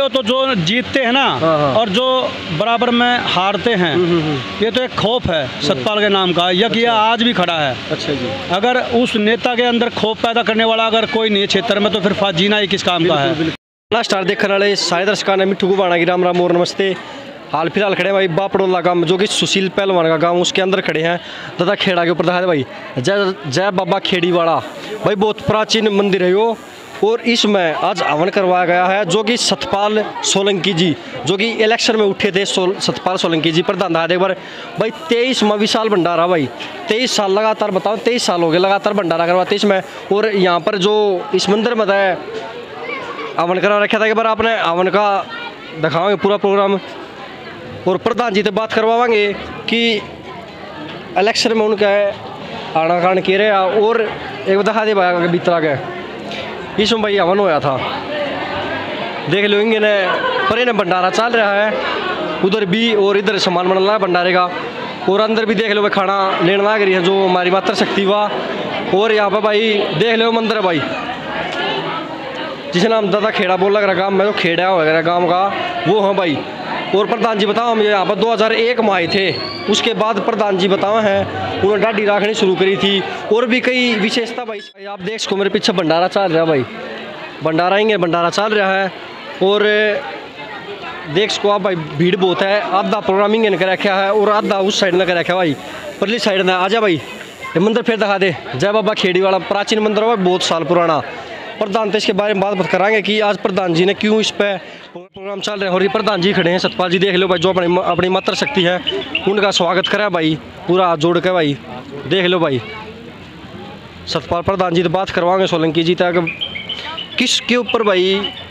तो जो जीतते हैं ना और जो बराबर में हारते हैं, ये तो एक खौफ है सतपाल के नाम का, यह किया आज भी खड़ा है। अच्छा जी। अगर उस नेता के अंदर खौफ पैदा करने वाला अगर कोई नहीं क्षेत्र में, तो फिर जीना ही किस काम का है। स्टार देखने वाले सारे दर्शकों ने मिठू गुबाना की राम राम और नमस्ते। हाल फिलहाल खड़े हैं भाई बापड़ोला गांव, जो कि सुशील पहलवान का गांव, उसके अंदर खड़े हैं। दादा खेड़ा के ऊपर दिखा दे भाई, जय जय बाबा खेड़ी वाला भाई, बहुत प्राचीन मंदिर है वो। और इसमें आज हवन करवाया गया है, जो कि सतपाल सोलंकी जी, जो कि इलेक्शन में उठे थे, सतपाल सोलंकी जी प्रधान था एक बार भाई। 23वां विशाल भंडारा भाई, 23 साल लगातार, बताओ 23 साल हो गए लगातार भंडारा करवाते इसमें। और यहाँ पर जो इस मंदिर में है हवन करा रखा था, एक बार आपने हवन का दिखाओगे पूरा प्रोग्राम। और प्रधान जी से बात करवाएंगे कि इलेक्शन में उनका आना कान कह रहे हैं। और एक बार दिखा दे भाई आगे भीतर गए, इसमें भाई हवन होया था, देख लो इंगे ने पर इन्हें भंडारा चल रहा है उधर भी, और इधर सामान बन रहा है भंडारे का। और अंदर भी देख लो भाई खाना लेने लग रही है जो हमारी मातृशक्ति वाह। और यहाँ पर भाई देख लो मंदिर है भाई, जिसे नाम दादा खेड़ा बोल लग रहा गाँव में, तो खेड़ा वगैरह गाँव का वो है भाई। और प्रधान जी बताओ, हम यहाँ पर 2001 में आए थे, उसके बाद प्रधान जी बताओ हैं उन्होंने डाडी रखनी शुरू करी थी। और भी कई विशेषता भाई, आप देख सको मेरे पीछे भंडारा चल रहा है भाई, भंडारा ही भंडारा चल रहा है। और देख सको आप भाई भीड़ बहुत है, आधा प्रोग्रामिंग ने कर रखा है और आधा उस साइड ने कर रखा है भाई, परली साइड ने। आजा भाई ये मंदिर फिर दिखा दे, जय बाबा खेड़ी वाला प्राचीन मंदिर है, बहुत साल पुराना। प्रधान तो इसके बारे में बात कराएंगे कि आज प्रधान जी ने क्यों इस पे प्रोग्राम चल रहे हैं। और ये प्रधान जी खड़े हैं सतपाल जी, देख लो भाई, जो अपनी मातृशक्ति है उनका स्वागत करा भाई, पूरा हाथ जोड़ के भाई, देख लो भाई सतपाल प्रधान जी तो बात करवाएंगे सोलंकी जी तक किसके ऊपर भाई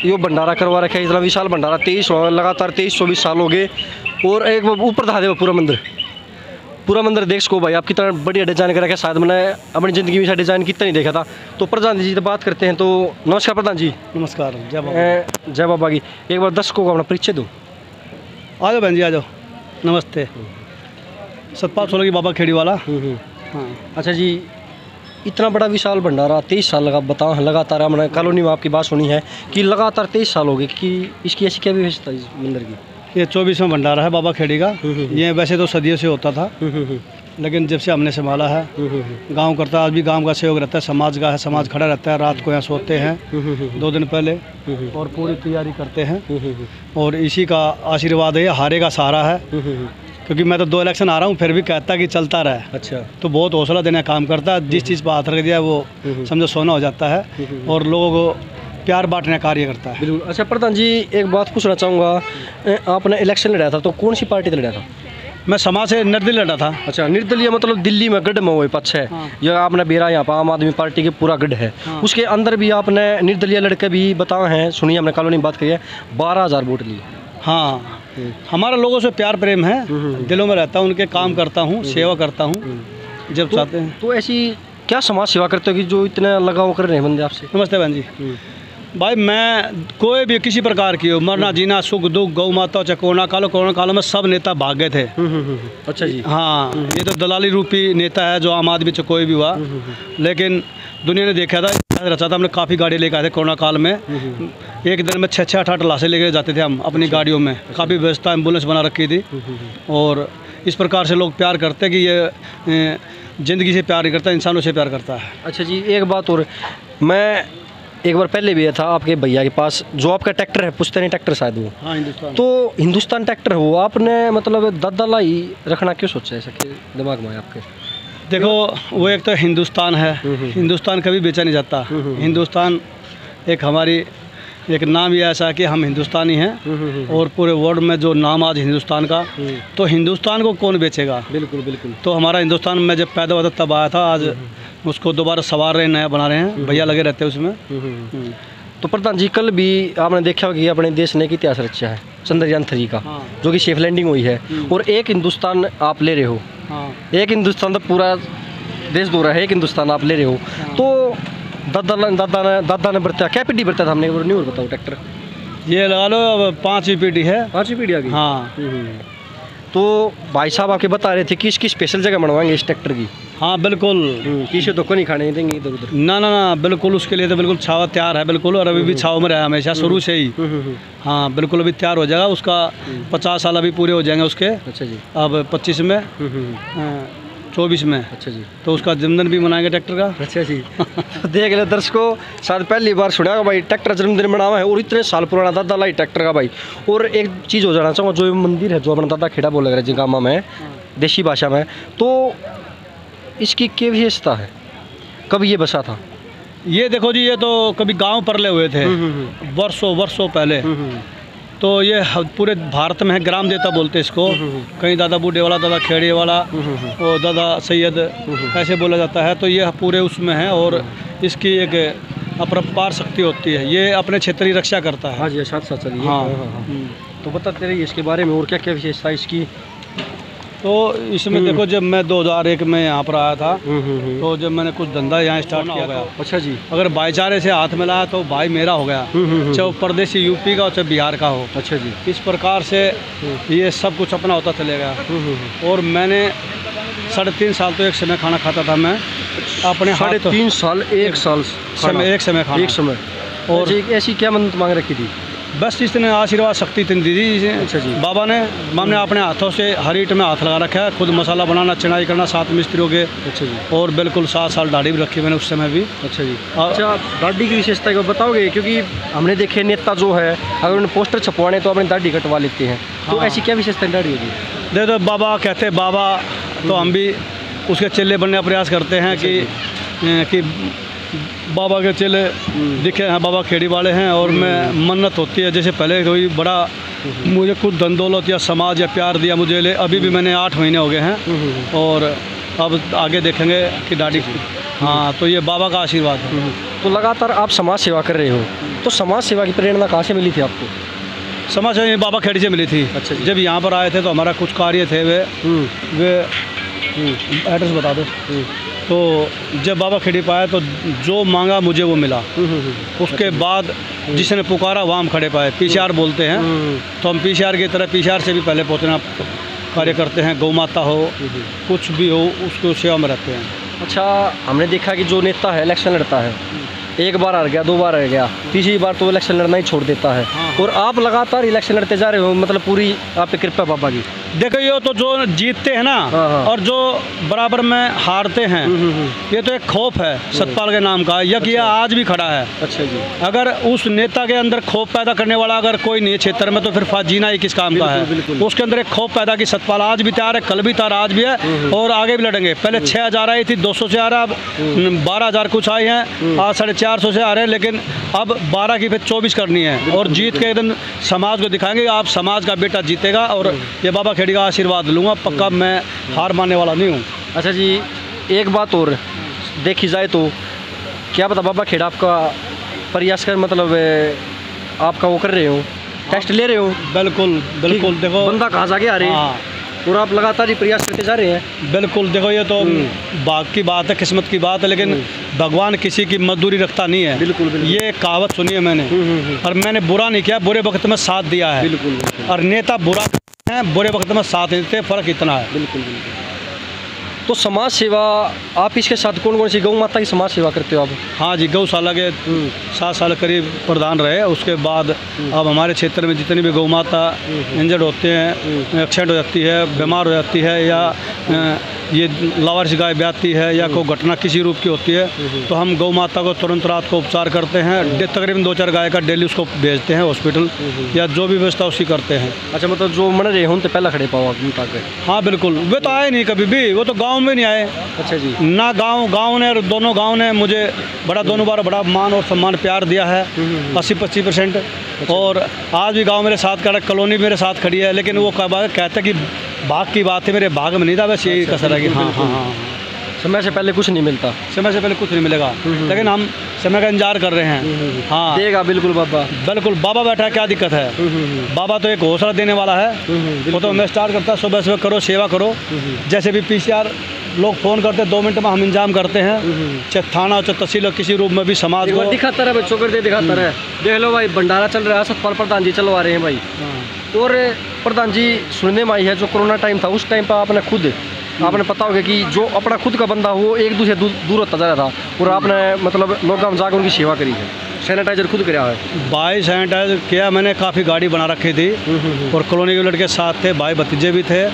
ये भंडारा करवा रखा है, इतना विशाल भंडारा 23 लगातार 23-24 साल हो गए। और एक ऊपर दिखा दे पूरा मंदिर देख सको भाई, आप कितना बढ़िया डिजाइन कर रखा है, शायद मैंने अपनी ज़िंदगी में डिज़ाइन कितना नहीं देखा था। तो प्रधान जी से बात करते हैं। तो नमस्कार प्रधान जी। नमस्कार, जय बाबा की। एक बार दर्शकों को अपना परिचय दो। आ जाओ बहन जी, आ जाओ। नमस्ते, सतपाल सोलंकी बाबा खेड़ी वाला। हाँ अच्छा जी, इतना बड़ा विशाल भंडारा 23 साल लगा, बताओ लगातार हमने कॉलोनी में आपकी बात सुनी है कि लगातार 23 साल हो गए, कि इसकी ऐसी क्या विशेषता इस मंदिर की? ये 24वां भंडारा है बाबा खेड़ी का। ये वैसे तो सदियों से होता था, लेकिन जब से हमने संभाला है, गांव करता, आज भी गांव का सहयोग रहता है, समाज का है, समाज खड़ा रहता है, रात को यहाँ सोते हैं 2 दिन पहले और पूरी तैयारी करते हैं। और इसी का आशीर्वाद है, हारे का सहारा है, क्योंकि मैं तो 2 इलेक्शन आ रहा हूँ फिर भी कहता कि चलता रहे। अच्छा, तो बहुत हौसला देने का काम करता है, जिस चीज़ पर हाथ रख दिया वो समझो सोना हो जाता है, और लोगों को प्यार बांटने का कार्य करता है। बिल्कुल। अच्छा प्रधान जी, एक बात पूछना चाहूँगा, आपने इलेक्शन लड़ा था तो कौन सी पार्टी से लड़ा था? मैं समाज से निर्दलीय लड़ा था। अच्छा, निर्दलीय मतलब दिल्ली में गढ़ में हुए पक्ष है। हाँ। यह आपने बेरा यहाँ पर आम आदमी पार्टी के पूरा गढ़ है। हाँ। उसके अंदर भी आपने निर्दलीय लड़के भी बताए हैं, सुनिए हमने कॉलोनी में बात करी है, 12,000 वोट लिए। हाँ, हमारा लोगों से प्यार प्रेम है, दिलों में रहता हूँ, उनके काम करता हूँ, सेवा करता हूँ जब चाहते हैं। तो ऐसी क्या समाज सेवा करते हो कि जो इतना लगाव कर रहे हैं बंदे आपसे? नमस्ते बहन जी। भाई मैं कोई भी किसी प्रकार की हो, मरना जीना सुख दुख गौ माता कोरोना कालों में सब नेता भाग गए थे। अच्छा जी। हाँ, ये तो दलाली रूपी नेता है जो आम आदमी से कोई भी हुआ, लेकिन दुनिया ने देखा था, रचा था, हमने काफ़ी गाड़ी लेकर आए थे कोरोना काल में। एक दिन में 6-8 लाशें लेके जाते थे हम अपनी गाड़ियों में, काफ़ी व्यवस्था एम्बुलेंस बना रखी थी। और इस प्रकार से लोग प्यार करते हैं कि ये ज़िंदगी से प्यार नहीं करता, इंसानों से प्यार करता है। अच्छा जी, एक बात और, मैं एक बार पहले भी था आपके भैया के पास, जो आपका ट्रैक्टर है पुश्तैनी ट्रैक्टर शायद वो। हाँ, हिंदुस्तान। तो हिंदुस्तान ट्रैक्टर हो, आपने मतलब दद्दला ही रखना क्यों सोचा ऐसा कि दिमाग में आपके? देखो, वो एक तो हिंदुस्तान है, हिंदुस्तान कभी बेचा नहीं जाता। हिंदुस्तान एक हमारी एक नाम ही ऐसा है कि हम हिंदुस्तानी हैं, और पूरे वर्ल्ड में जो नाम आज हिंदुस्तान का, तो हिंदुस्तान को कौन बेचेगा? बिल्कुल बिल्कुल। तो हमारा हिंदुस्तान में जब पैदा हुआ था तब आया था, आज उसको दोबारा सवार रहे, नया बना रहे हैं, भैया लगे रहते हैं उसमें। तो प्रधान जी, कल भी आपने देखा होगा कि अपने देश ने एक इतिहास रचा है चंद्रयान 3 का। हाँ। जो कि सेफ लैंडिंग हुई है, और एक हिंदुस्तान आप ले रहे हो। हाँ। एक हिंदुस्तान तो पूरा देश दो रहा है, एक हिंदुस्तान आप ले रहे हो। हाँ। तो दादा ने बरता क्या पीढ़ी बरता था, हमने नहीं और बताओ ट्रैक्टर ये लगा लो, अब 5वीं पीढ़ी है। 5वीं पीढ़ी आ गई। हाँ। तो भाई साहब आपके बता रहे थे कि इसकी स्पेशल जगह बनवाएंगे इस ट्रैक्टर की। हाँ बिल्कुल। किसी तो को नहीं खाने देंगे इधर उधर। ना ना ना, बिल्कुल उसके लिए तो बिल्कुल छावा तैयार है बिल्कुल, और अभी भी छाव में रहा है हमेशा शुरू से ही। हाँ बिल्कुल, अभी तैयार हो जाएगा उसका। 50 साल अभी पूरे हो जाएंगे उसके। अच्छा जी। अब 25 में, 24 में। अच्छा जी। तो उसका जन्मदिन भी मनाएंगे ट्रैक्टर का। अच्छा जी। तो देख ले दर्शकों, शायद पहली बार सुना होगा भाई ट्रैक्टर जन्मदिन मनावा है, और इतने साल पुराना दादा लाई ट्रैक्टर का भाई। और एक चीज़ हो जाना चाहूँगा, जो ये मंदिर है जो अपना दादा खेड़ा बोला गया जिंगामा में, देसी भाषा में, तो इसकी क्या विशेषता है? कब ये बसा था? ये देखो जी, ये तो कभी गांव परले हुए थे वर्षों वर्षों पहले। तो ये पूरे भारत में है, ग्राम देवता बोलते हैं इसको। कहीं दादा बूढ़े वाला, दादा खेड़े वाला, और दादा सैयद ऐसे बोला जाता है। तो ये पूरे उसमें है, और इसकी एक अपरंपार शक्ति होती है। ये अपने क्षेत्र की रक्षा करता है। हाँ जी, साथ साथ चलिए। हाँ। तो बताते रहिए इसके बारे में, और क्या क्या विशेषता है इसकी? तो इसमें देखो, जब मैं 2001 में यहाँ पर आया था, तो जब मैंने कुछ धंधा यहाँ स्टार्ट किया गया। अच्छा जी। अगर भाईचारे से हाथ मिलाया तो भाई मेरा हो गया, चाहे वो परदेसी यूपी का हो चाहे बिहार का हो। अच्छा जी। इस प्रकार से ये सब कुछ अपना होता चलेगा। और मैंने 3.5 साल तो एक समय खाना खाता था मैं अपने हाथ। 3.5 साल, एक साल एक समय खाना, एक समय। और ऐसी क्या मन्नत मांग रखी थी? बस इसने आशीर्वाद शक्ति दी थी। अच्छा जी। बाबा ने, हमने अपने हाथों से हर ईंट में हाथ लगा रखा है, खुद मसाला बनाना, चिनाई करना, 7 मिस्त्रियों के। अच्छा जी। और बिल्कुल 7 साल दाढ़ी भी रखी मैंने उस समय भी। अच्छा जी। अच्छा, दाढ़ी की विशेषता को बताओगे? क्योंकि हमने देखे नेता जो है, अगर उन्हें पोस्टर छपवाने तो अपनी दाढ़ी कटवा लेते हैं। तो ऐसी क्या विशेषता है दाढ़ी होगी? दे तो बाबा कहते हैं बाबा, तो हम भी उसके चेले बनने का प्रयास करते हैं कि बाबा के चेले दिखे हैं, बाबा खेड़ी वाले हैं। और मैं मन्नत होती है, जैसे पहले कोई बड़ा मुझे कुछ धन दौलत या समाज या प्यार दिया मुझे, ले अभी भी मैंने 8 महीने हो गए हैं, और अब आगे देखेंगे कि दाढ़ी। हाँ, तो ये बाबा का आशीर्वाद है। तो लगातार आप समाज सेवा कर रहे हो, तो समाज सेवा की प्रेरणा कहाँ से मिली थी आपको? समाज सेवा बाबा खेड़ी से मिली थी। अच्छा जी। जब यहाँ पर आए थे तो हमारा कुछ कार्य थे, वे एड्रेस बता दो। तो जब बाबा खेड़ी पाया तो जो मांगा मुझे वो मिला। उसके बाद जिसने पुकारा वहाँ हम खड़े पाए। पीसीआर बोलते हैं, तो हम पीसीआर की तरह, पीसीआर से भी पहले पहुँचना कार्य करते हैं। गौ माता हो, कुछ भी हो, उसको सेवा में रहते हैं। अच्छा, हमने देखा कि जो नेता है इलेक्शन लड़ता है, एक बार हार गया, 2 बार हार गया, तीसरी बार तो इलेक्शन लड़ना ही छोड़ देता है। और आप लगातार इलेक्शन लड़ते जा रहे हो, मतलब पूरी आप पे कृपा बाबा की। देखो, ये तो जो जीतते हैं ना, और जो बराबर में हारते हैं, ये तो एक खौफ है सतपाल के नाम का। यह किया आज भी खड़ा है। अच्छा जी। अगर उस नेता के अंदर खौफ पैदा करने वाला अगर कोई नहीं क्षेत्र में, तो फिर जीना ही किस काम का है। उसके अंदर एक खौफ पैदा की सतपाल आज भी तैयार है, कल भी तैयार, आज भी है, और आगे भी लड़ेंगे। पहले 6000 आई थी, 200 से आ रहा, अब 12000 कुछ आई हैं, आज 450 से आ रहे हैं, लेकिन अब 12 की फिर 24 करनी है। और जीत के एकदम समाज को दिखाएंगे, आप समाज का बेटा जीतेगा। और ये बाबा खेड़ी का आशीर्वाद लूँगा पक्का, मैं हार मानने वाला नहीं हूँ। अच्छा जी, एक बात और देखी जाए तो क्या पता बाबा खेड़ा आपका प्रयास कर, मतलब आपका वो कर रहे हो, टेस्ट ले रहे हो। बिल्कुल बिल्कुल। देखो बंदा कहाँ जाके आ रहे हैं, और आप लगातार ही प्रयास करते जा रहे हैं। बिल्कुल। देखो, ये तो भाग की बात है, किस्मत की बात है, लेकिन भगवान किसी की मजदूरी रखता नहीं है। बिल्कुल बिल्कुल। ये कहावत सुनी है मैंने, और मैंने बुरा नहीं किया, बुरे वक्त में साथ दिया है। बिल्कुल। और नेता बुरा है, बुरे वक्त में साथ देते, फर्क इतना है। बिल्कुल बिल्कुल। तो समाज सेवा आप इसके साथ कौन कौन सी गौ माता की समाज सेवा करते हो आप? हाँ जी, गौशाला के 7 साल करीब प्रधान रहे। उसके बाद अब हमारे क्षेत्र में जितनी भी गौ माता इंजर्ड होते हैं, एक्सीडेंट हो जाती है, बीमार हो जाती है, या ये लावारिस गाय ब्याती है, या कोई घटना किसी रूप की होती है, तो हम गौ माता को तुरंत रात को उपचार करते हैं। तकरीबन 2-4 गाय का डेली उसको भेजते हैं हॉस्पिटल, या जो भी व्यवस्था उसकी करते हैं। अच्छा, मतलब जो मन रहे हों तो पहला खड़े पाओ आप? हाँ बिल्कुल। वे तो आए नहीं कभी भी, वो तो गाँव में नहीं आए। अच्छा जी। ना गाँव ने, और दोनों गाँव ने मुझे दोनों बार बड़ा मान और सम्मान प्यार दिया है, 80-25%। और आज भी गाँव मेरे साथ खड़ा, कॉलोनी मेरे साथ खड़ी है, लेकिन वो कहते कि भाग की बात है, मेरे भाग में नहीं था, बस यही कसर है कि हाँ हाँ हाँ, समय से पहले कुछ नहीं मिलता। समय से पहले कुछ नहीं मिलेगा, लेकिन हम समय का इंतजार कर रहे हैं। हाँ देगा बिल्कुल बाबा। बिल्कुल, बाबा बैठा है, क्या दिक्कत है। बाबा तो एक हौसला देने वाला है। वो तो हमें स्टार्ट करता है, सुबह करो, सेवा करो। जैसे भी पीसीआर लोग फ़ोन करते हैं, 2 मिनट में हम इंतजाम करते हैं। चाहे थाना, चाहे तहसील, किसी रूप में भी समाज को दिखाता रहे, बच्चों कर दे दिखाता रहे। देख लो भाई, भंडारा चल रहा है, सतपाल प्रधान जी चलवा रहे हैं भाई। और प्रधान जी सुनने में आई है, जो कोरोना टाइम था उस टाइम पर आपने खुद आपने पता होगा कि जो अपना खुद का बंदा हो वो एक दूसरे दूर होता जा रहा था और आपने मतलब लोग हम जाकर उनकी सेवा करी है, सैनिटाइजर खुद कराया है। भाई सैनिटाइजर किया मैंने, काफ़ी गाड़ी बना रखी थी और कॉलोनी के लड़के साथ थे, भाई भतीजे भी थे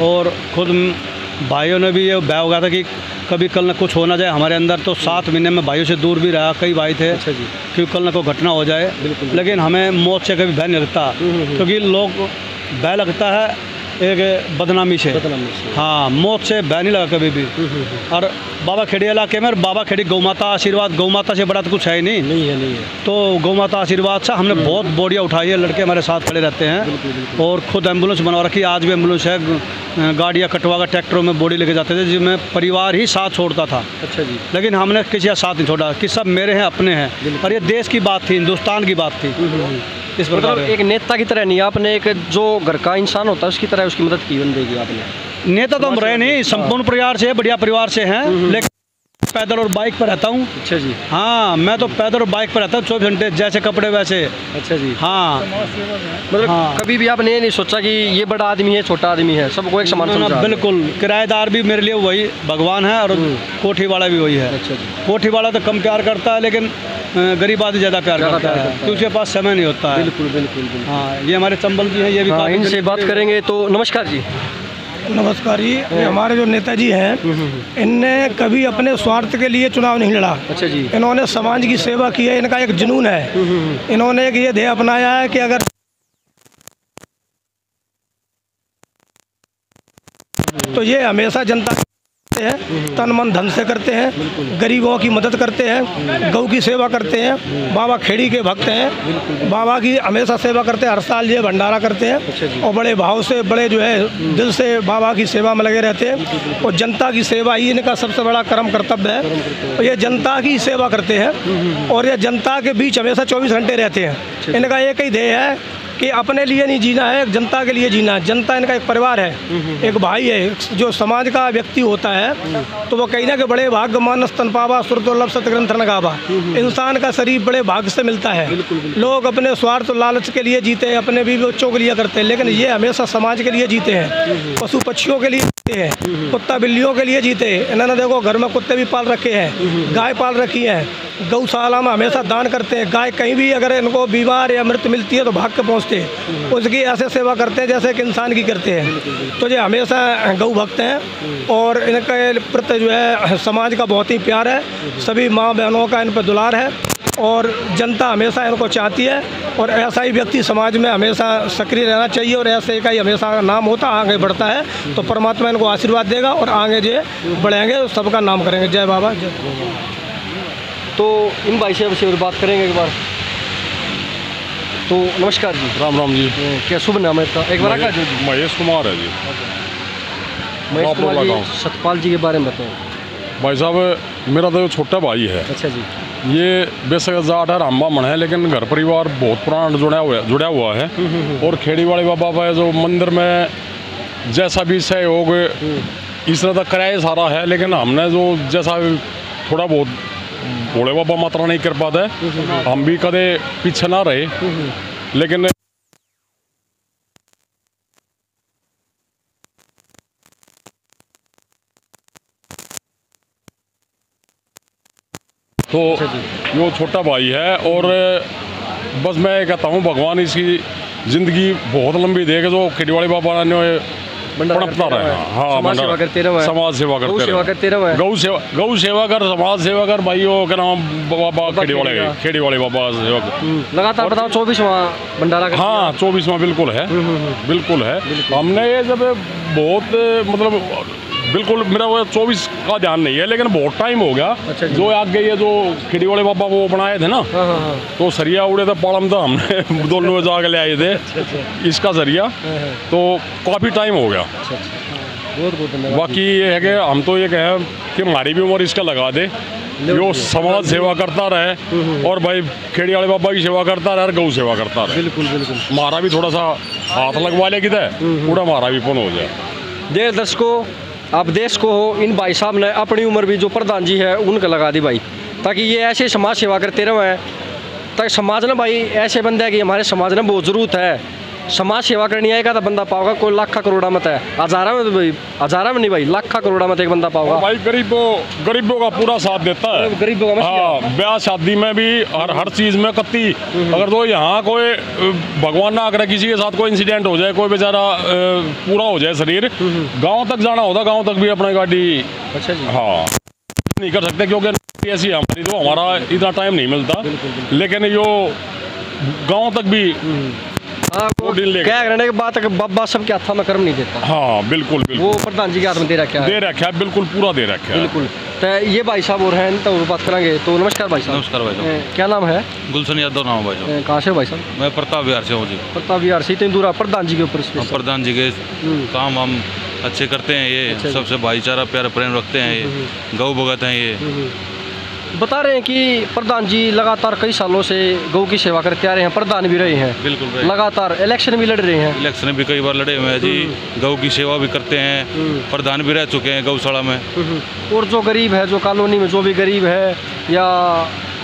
और खुद भाइयों ने भी ये भय हो गया था कि कभी कल न कुछ हो ना जाए हमारे अंदर, तो 7 महीने में भाइयों से दूर भी रहा, कई भाई थे। अच्छा जी। कि कल न कोई घटना हो जाए, लेकिन हमें मौत से कभी भय नहीं लगता, क्योंकि लोग भय लगता है एक बदनामी से। हाँ, मौत से भय नहीं लगा कभी भी। और बाबा खेड़ी इलाके में, और बाबा खेड़ी गौ माता आशीर्वाद, गौ माता से बड़ा तो कुछ है ही नहीं है। तो गौ माता आशीर्वाद से हमने बहुत बोरियाँ उठाई है, लड़के हमारे साथ खड़े रहते हैं और खुद एम्बुलेंस बनवा रखी है, आज भी एम्बुलेंस है, गाड़ियाँ कटवा कर ट्रैक्टरों में बोडी लेके जाते थे, जिसमें परिवार ही साथ छोड़ता था। अच्छा जी। लेकिन हमने किसी का साथ नहीं छोड़ा कि सब मेरे हैं, अपने हैं, और ये देश की बात थी, हिंदुस्तान की बात थी। इस प्रकार मतलब एक नेता की तरह नहीं, आपने एक जो घर का इंसान होता है उसकी तरह उसकी मदद की बंदे की आपने। नेता तो हम रहे नहीं, संपूर्ण परिवार से, बढ़िया परिवार से हैं, लेकिन पैदल और बाइक पर रहता हूँ। अच्छा जी। हाँ, मैं तो पैदल और बाइक पर रहता हूँ 24 घंटे, जैसे कपड़े वैसे। अच्छा जी। हाँ, मतलब हाँ। कभी भी आपने ये नहीं सोचा कि ये बड़ा आदमी है छोटा आदमी है, सबको एक समान समझा? बिल्कुल, किराएदार भी मेरे लिए वही भगवान है और कोठी वाला भी वही है। अच्छा जी। कोठी वाला तो कम प्यार करता है, लेकिन गरीब आदमी ज़्यादा प्यार करता है, क्योंकि उसके पास समय नहीं होता है। बिल्कुल बिल्कुल। हाँ, ये हमारे चंबल जी हैं, ये भी काफी इनसे बात करेंगे। तो नमस्कार जी। नमस्कार जी। हमारे जो नेताजी हैं, इनने कभी अपने स्वार्थ के लिए चुनाव नहीं लड़ा। अच्छा जी। इन्होंने समाज की सेवा की है, इनका एक जुनून है। इन्होंने एक ये ध्येय अपनाया है कि अगर तो ये हमेशा जनता हैं, तन मन धन से करते हैं, गरीबों की मदद करते हैं, गौ की सेवा करते हैं, बाबा खेड़ी के भक्त हैं, बाबा की हमेशा सेवा करते हैं, हर साल ये भंडारा करते हैं और बड़े भाव से, बड़े जो है दिल से बाबा की सेवा में लगे रहते हैं और जनता की सेवा ही इनका सबसे बड़ा कर्म कर्तव्य है। और ये जनता की सेवा करते हैं और ये जनता के बीच हमेशा 24 घंटे रहते हैं। इनका एक ही ध्येय है कि अपने लिए नहीं जीना है, जनता के लिए जीना है। जनता इनका एक परिवार है, एक भाई है। जो समाज का व्यक्ति होता है तो वो कहीं ना कि बड़े भाग्य मानस तन पावा सुरतुर्लभ सतग्रंथ न गावा, इंसान का शरीर बड़े भाग्य से मिलता है। लोग अपने स्वार्थ लालच के लिए जीते हैं, अपने बीवी बच्चों के लिए करते हैं, लेकिन ये हमेशा समाज के लिए जीते हैं, पशु पक्षियों के लिए जीते हैं, कुत्ता बिल्लियों के लिए जीते हैं। इन्होंने देखो घर में कुत्ते भी पाल रखे हैं, गाय पाल रखी है, गौशाला में हमेशा दान करते हैं। गाय कहीं भी अगर इनको बीमार या मृत मिलती है तो भाग के पहुँचते हैं, उसकी ऐसे सेवा करते हैं जैसे कि इंसान की करते हैं। तो ये हमेशा गौ भक्त हैं और इनके प्रति जो है समाज का बहुत ही प्यार है, सभी माँ बहनों का इन पर दुलार है और जनता हमेशा इनको चाहती है और ऐसा ही व्यक्ति समाज में हमेशा सक्रिय रहना चाहिए और ऐसे का ही हमेशा नाम होता आगे बढ़ता है। तो परमात्मा इनको आशीर्वाद देगा और आगे जो बढ़ेंगे सबका नाम करेंगे। जय बाबा जय। तो इन भाई से अब बात करेंगे एक बार। तो नमस्कार जी। राम राम जी। क्या शुभ नाम है आपका? एक बार आका जी। महेश कुमार है जी। महेश कुमार जी, सतपाल जी के बारे में बताएं। भाई साहब, मेरा तो छोटा भाई है। अच्छा जी। ये बेशक जाट है, राम बामण है, लेकिन घर परिवार बहुत पुराना जुड़ा हुआ है। और खेड़ी वाले बाबा है जो मंदिर में जैसा भी सहयोग इस तरह तक कराया सारा है, लेकिन हमने जो जैसा थोड़ा बहुत भोले बाबा मात्रा नहीं कर पाता है, हम भी कदे पीछे ना रहे। लेकिन तो वो छोटा भाई है और बस मैं कहता हूँ भगवान इसकी ज़िंदगी बहुत लंबी देगा, जो खेड़ी वाले बाबा ने पड़पता रहे। हाँ, समाज सेवा करते रहे, समाज सेवा करते रहे, गौ सेवा कर, समाज सेवा कर भाई। वो क्या नाम बाबा खेड़ी वाले बाबा सेवा कर लगातार बताओ 24वां भंडारा। हाँ, 24वां बिल्कुल है, बिल्कुल है। हमने ये जब बहुत मतलब बिल्कुल मेरा वो 24 का ध्यान नहीं है, लेकिन बहुत टाइम हो गया। अच्छा जो आगे ये जो खेड़ी वाले बाबा वो बनाए थे ना, तो सरिया उड़े थे पालम था, हमने दोनों जाके ले आए थे इसका सरिया, तो काफ़ी टाइम हो गया। बहुत बहुत धन्यवाद। बाकी ये है कि हम तो ये कहें कि हमारी भी उम्र इसका लगा दे, जो समाज सेवा करता रहे और भाई खेड़ी वाले बाबा की सेवा करता रहे और गौ सेवा करता रहे। बिल्कुल बिल्कुल। हमारा भी थोड़ा सा हाथ लगवा ले किधर पूरा हमारा भी पुण्य हो जाए। देश दर्शकों, आप देश को हो, इन भाई साहब ने अपनी उम्र भी जो प्रधान जी है उनका लगा दी भाई, ताकि ये ऐसे समाज सेवा करते रहे। ताकि समाज ने भाई ऐसे बंदे है कि हमारे समाज में बहुत ज़रूरत है समाज सेवा करनी आएगा तो बंदा पाओगा, कोई लाखा करोड़ा मत है, हजारा में तो भाई, हजारा में नहीं भाई, लाखा करोड़ा मत एक बंदा पाओगा भाई। गरीबों का पूरा साथ देता है, गरीबों का। हाँ, ब्याह शादी में भी हर चीज में कत्ती। अगर तो यहाँ कोई भगवान ना करे किसी के साथ कोई इंसिडेंट हो जाए, कोई बेचारा पूरा हो जाए शरीर, गांव तक जाना होता, गांव तक भी अपनी गाड़ी। अच्छा जी। हाँ, नहीं कर सकते क्योंकि ऐसी हमारी तो हमारा इतना टाइम नहीं मिलता, लेकिन यो गांव तक भी क्या करने के बाद बाबा सबके हाथ में कर्म नहीं देता। हाँ बिल्कुल बिल्कुल, वो प्रधान जी के हाथ में दे रखा है, बिल्कुल पूरा दे रखा है बिल्कुल। तो ये भाई साहब और हैं तो बात करेंगे। तो नमस्कार भाई साहब। नमस्कार भाई साहब। क्या नाम है? गुलशन यादव नाम है भाई साहब। कहाँ से भाई साहब? मैं प्रताप विहार से हूँ जी। प्रताप विहार से। इतनी दूर प्रधान जी के ऊपर? प्रधान जी के काम हम अच्छे करते हैं, ये अच्छा सबसे भाईचारा प्यार प्रेम रखते हैं, ये गौ भगत हैं ये। बता रहे हैं कि प्रधान जी लगातार कई सालों से गौ की सेवा करते आ रहे हैं, प्रधान भी रहे हैं, बिल्कुल लगातार इलेक्शन भी लड़ रहे हैं। इलेक्शन भी कई बार लड़े हुए हैं जी, गौ की सेवा भी करते हैं, प्रधान भी रह चुके हैं गौशाला में। और जो गरीब है, जो कॉलोनी में जो भी गरीब है या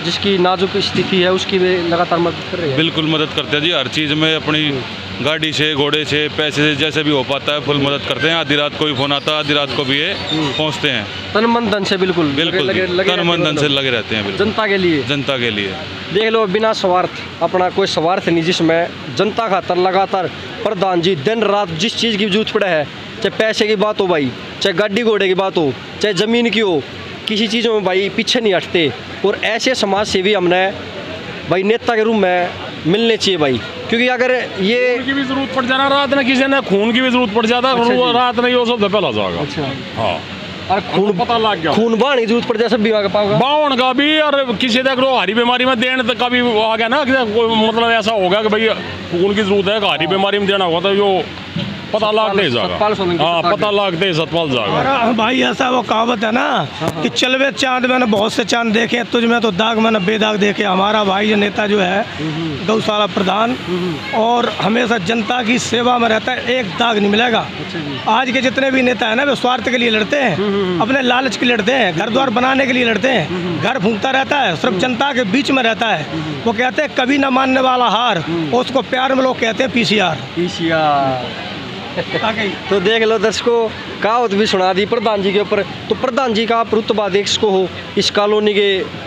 जिसकी नाजुक स्थिति है, उसकी भी लगातार मदद कर रहे हैं। बिल्कुल मदद करते हैं जी, हर चीज़ में अपनी गाड़ी से, घोड़े से, पैसे से, जैसे भी हो पाता है फुल मदद करते हैं। आधी रात को भी फोन आता है, आधी रात को भी ये पहुँचते हैं, तन मन धन से। बिल्कुल बिल्कुल तन मन धन से लगे रहते हैं, बिल्कुल जनता के लिए, जनता के लिए। देख लो, बिना स्वार्थ, अपना कोई स्वार्थ नहीं, जिसमें जनता खातर लगातार प्रधान जी दिन रात जिस चीज़ की जरूरत पड़े है, चाहे पैसे की बात हो भाई, चाहे गाड़ी घोड़े की बात हो, चाहे ज़मीन की हो, किसी चीज़ में भाई पीछे नहीं हटते। और ऐसे समाज सेवी हमने भाई नेता के रूप में मिलने चाहिए भाई, क्योंकि अगर ये खून की भी जरूरत पड़ जाना रात में, किसी ने खून की भी जरूरत पड़ जाता है, अच्छा रात में वो सब पहला जाएगा। अच्छा, हाँ, और खून पता लग गया, खून बहाने की जरूरत पड़ जाए सब बीमा का पाओगा, बावन का भी। और किसी देख लो हरी बीमारी में देने तक का भी आ गया ना, मतलब ऐसा हो गया कि भाई खून की जरूरत है, हरी बीमारी में देना होगा तो यो पता लागते ही जाएगा। हाँ, पता लागते ही सतपाल जाएगा। भाई ऐसा वो कहावत है ना कि चलवे चांद, मैंने बहुत से चांद देखे, तुझ में तो दाग मैंने बेदाग देखे। हमारा भाई ये नेता जो है गौशाला प्रधान, और हमेशा जनता की सेवा में रहता है, एक दाग नहीं मिलेगा। आज के जितने भी नेता है ना, वे स्वार्थ के लिए लड़ते हैं, अपने लालच के लिए लड़ते हैं, घर द्वार बनाने के लिए लड़ते हैं, घर फूंकता रहता है, सिर्फ जनता के बीच में रहता है। वो कहते हैं कभी न मानने वाला हार, उसको प्यार में लोग कहते हैं पीसीआर। तो देख लो दर्शकों, कहावत भी सुना दी प्रधान जी के ऊपर। तो प्रधान जी का रुतबा देख सको हो, इस कॉलोनी के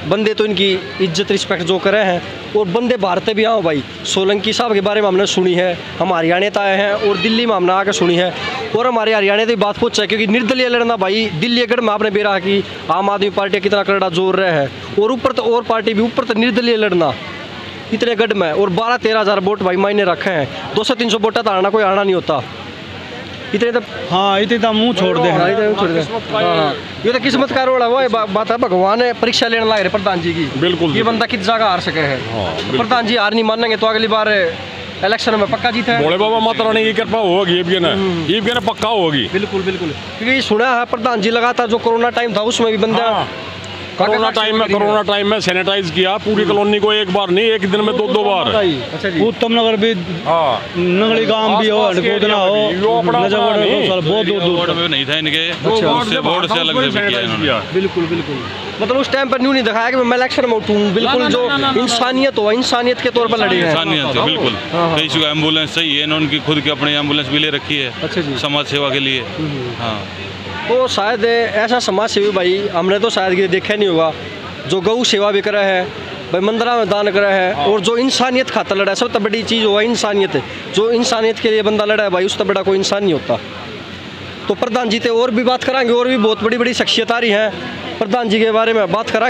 बंदे तो इनकी इज्जत रिस्पेक्ट जो करे हैं, और बंदे भारत भी आओ भाई। सोलंकी साहब के बारे में हमने सुनी है, हम हरियाणा से आए हैं, और दिल्ली में हमने आकर सुनी है, और हमारे हरियाणा से बात पूछा है, क्योंकि निर्दलीय लड़ना भाई दिल्ली अगर में आपने बेरा कि आम आदमी पार्टी कितना करड़ा जोर रहे हैं, और ऊपर तो और पार्टी भी ऊपर तो निर्दलीय लड़ना इतने गढ़ में, और 12-13 हज़ार वोट भाई मायने रखे हैं। 200-300 वोट तो आना कोई आना नहीं होता, इतने तो। हाँ, इतने तो मुँह छोड़ दे। हाँ, ये तो किस्मत का रोड़ा वो बात है, भगवान है परीक्षा लेने लग रहे प्रधान जी की। बिल्कुल, ये बंदा किस जगह हार सके है। प्रधान जी हार नहीं मानेंगे तो अगली बार इलेक्शन में पक्का जीत है। भोले बाबा माता रानी की कृपा होगी, ये पक्का होगी। बिल्कुल बिल्कुल, क्योंकि सुना है प्रधान जी लगातार जो कोरोना टाइम था उसमें भी बंदा कोरोना टाइम में सैनिटाइज किया पूरी कॉलोनी को, एक बार नहीं, एक दिन में 2-2 बार। अच्छा जी। उत्तम नगर भी, नगड़ी गांव भी हो, हड़कोदना हो, बहुत दूर दूर में नहीं था इनके, बोर्ड से अलग से किया इन्होंने। बिल्कुल बिल्कुल, मतलब उस टाइम पर न्यू नहीं दिखाया कि मैं इलेक्शन में उठूँ। बिल्कुल जो इंसानियत हो, इंसानियत के तौर पर लड़ी है। इंसानियत है बिल्कुल। कई जगह एम्बुलेंस सही है, इन्होंने उनकी खुद की अपनी एम्बुलेंस भी ले रखी है। अच्छा जी। समाज सेवा के लिए। हाँ, तो शायद ऐसा समाज सेवी भाई हमने तो शायद देखा नहीं होगा, जो गौ सेवा भी करा है भाई, मंदिरा में दान करा है, और जो इंसानियत खातर लड़ा है। सबसे बड़ी चीज़ हुआ इंसानियत है, जो इंसानियत के लिए बंदा लड़ा है भाई, उससे बड़ा कोई इंसान नहीं होता। तो प्रधान जी से और भी बात कराएंगे, और भी बहुत बड़ी बड़ी शख्सियत आ रही हैं, प्रधान जी के बारे में बात कराएंगे।